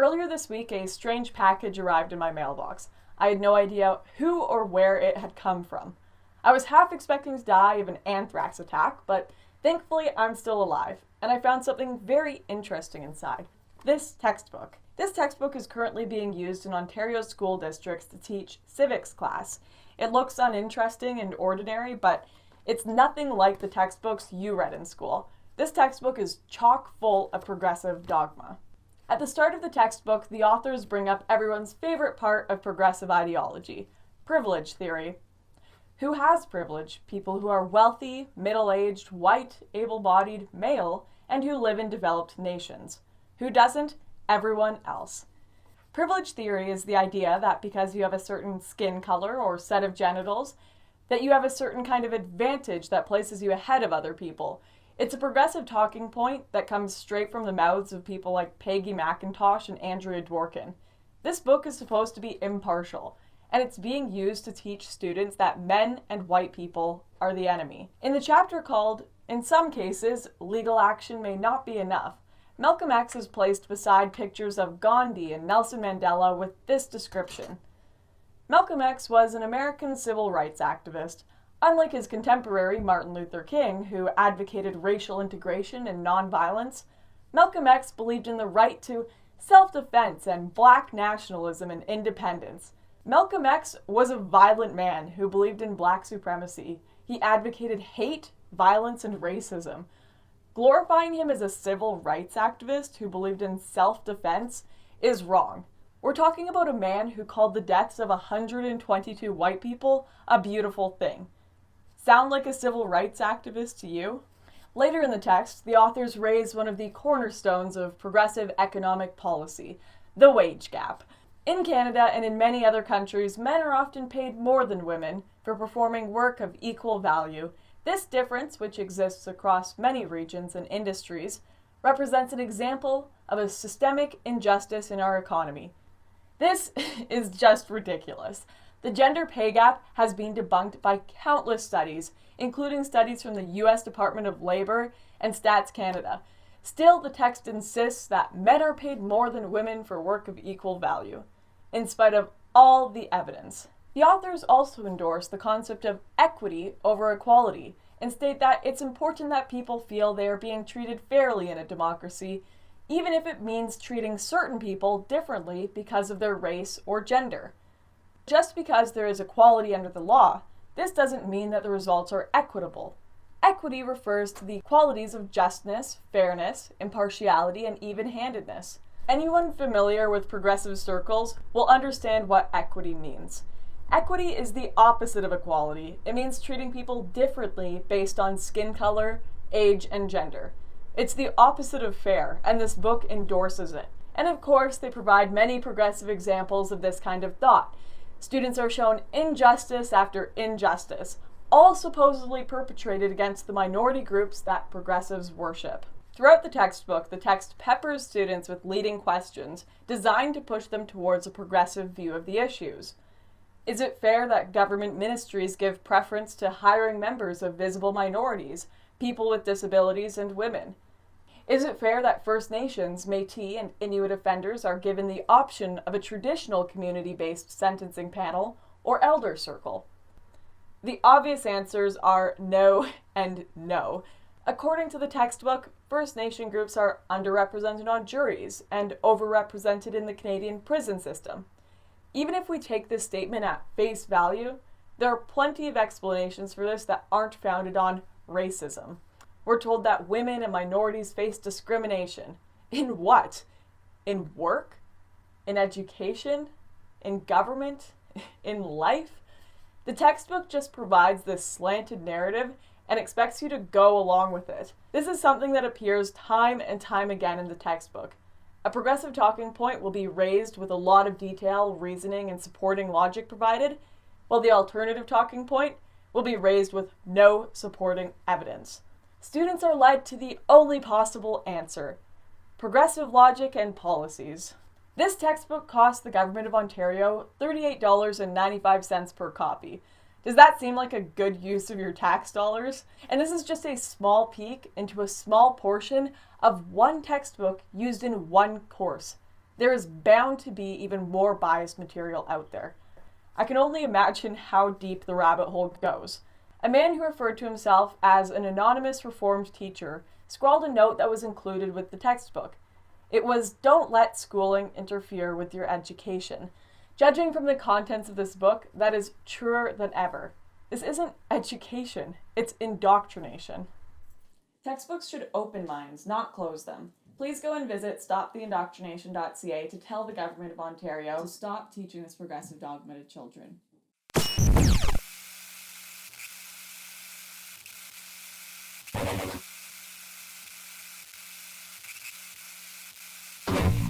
Earlier this week, a strange package arrived in my mailbox. I had no idea who or where it had come from. I was half expecting to die of an anthrax attack, but thankfully I'm still alive, and I found something very interesting inside. This textbook. This textbook is currently being used in Ontario school districts to teach civics class. It looks uninteresting and ordinary, but it's nothing like the textbooks you read in school. This textbook is chock full of progressive dogma. At the start of the textbook, the authors bring up everyone's favorite part of progressive ideology, privilege theory. Who has privilege? People who are wealthy, middle-aged, white, able-bodied, male, and who live in developed nations. Who doesn't? Everyone else. Privilege theory is the idea that because you have a certain skin color or set of genitals, that you have a certain kind of advantage that places you ahead of other people. It's a progressive talking point that comes straight from the mouths of people like Peggy McIntosh and Andrea Dworkin. This book is supposed to be impartial, and it's being used to teach students that men and white people are the enemy. In the chapter called, "In Some Cases, Legal Action May Not Be Enough," Malcolm X is placed beside pictures of Gandhi and Nelson Mandela with this description. Malcolm X was an American civil rights activist. Unlike his contemporary Martin Luther King, who advocated racial integration and nonviolence, Malcolm X believed in the right to self-defense and black nationalism and independence. Malcolm X was a violent man who believed in black supremacy. He advocated hate, violence, and racism. Glorifying him as a civil rights activist who believed in self-defense is wrong. We're talking about a man who called the deaths of 122 white people a beautiful thing. Sound like a civil rights activist to you? Later in the text, the authors raise one of the cornerstones of progressive economic policy, the wage gap. In Canada and in many other countries, men are often paid more than women for performing work of equal value. This difference, which exists across many regions and industries, represents an example of a systemic injustice in our economy. This is just ridiculous. The gender pay gap has been debunked by countless studies, including studies from the U.S. Department of Labor and Stats Canada. Still, the text insists that men are paid more than women for work of equal value, in spite of all the evidence. The authors also endorse the concept of equity over equality and state that it's important that people feel they are being treated fairly in a democracy, even if it means treating certain people differently because of their race or gender. Just because there is equality under the law, this doesn't mean that the results are equitable. Equity refers to the qualities of justness, fairness, impartiality, and even-handedness. Anyone familiar with progressive circles will understand what equity means. Equity is the opposite of equality. It means treating people differently based on skin color, age, and gender. It's the opposite of fair, and this book endorses it. And of course, they provide many progressive examples of this kind of thought. Students are shown injustice after injustice, all supposedly perpetrated against the minority groups that progressives worship. Throughout the textbook, the text peppers students with leading questions designed to push them towards a progressive view of the issues. Is it fair that government ministries give preference to hiring members of visible minorities, people with disabilities, and women? Is it fair that First Nations, Métis, and Inuit offenders are given the option of a traditional community-based sentencing panel or elder circle? The obvious answers are no and no. According to the textbook, First Nation groups are underrepresented on juries and overrepresented in the Canadian prison system. Even if we take this statement at face value, there are plenty of explanations for this that aren't founded on racism. We're told that women and minorities face discrimination. In what? In work? In education? In government? In life? The textbook just provides this slanted narrative and expects you to go along with it. This is something that appears time and time again in the textbook. A progressive talking point will be raised with a lot of detail, reasoning, and supporting logic provided, while the alternative talking point will be raised with no supporting evidence. Students are led to the only possible answer: progressive logic and policies. This textbook costs the Government of Ontario $38.95 per copy. Does that seem like a good use of your tax dollars? And this is just a small peek into a small portion of one textbook used in one course. there is bound to be even more biased material out there. I can only imagine how deep the rabbit hole goes. A man who referred to himself as an anonymous Reformed teacher scrawled a note that was included with the textbook. It was, "Don't let schooling interfere with your education." Judging from the contents of this book, that is truer than ever. This isn't education, it's indoctrination. Textbooks should open minds, not close them. Please go and visit stoptheindoctrination.ca to tell the Government of Ontario to stop teaching this progressive dogma to children.